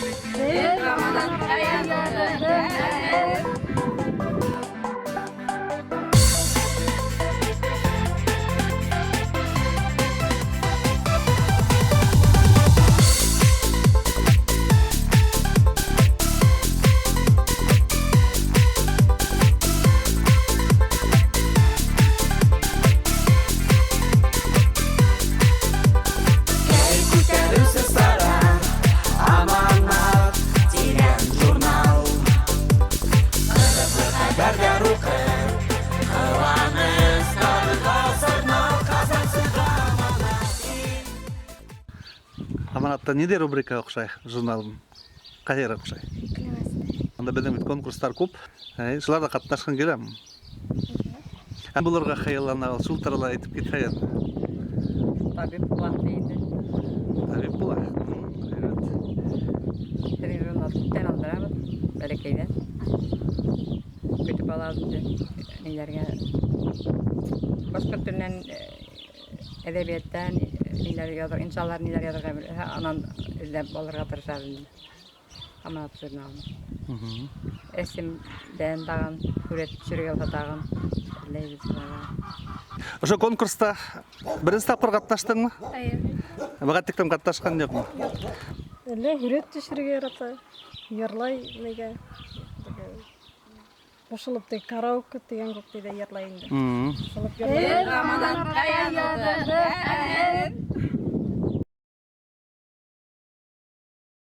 Ramadan kaya Аманатта неде рубрика окшай журналым? Кайера окшай? Анда беден бит конкурстар көп. Шуларда катнашкан келем. Буларга хаяллана султарала айтып кетсең. Табип булат дейді. Табип була. Телевизиондан алдырабыз, бәлекейден. Көтіп алабыз нелерге. Башқа түрінен әдебиеттен иншаллар нелер ядырға бір, анан іздеп болырға тырышабыз. Аманат журналын. Эсимден даган, сурет түсірге таган. Ошо конкурста биринчи тапкыр катнаштыңбы? Бага тиктем катнашкан жокму? Эле хүрет түшүргө ярата. Ярлай неге. Кошулуп тек караоке деген көп дейди ярлайын. Рамадан кая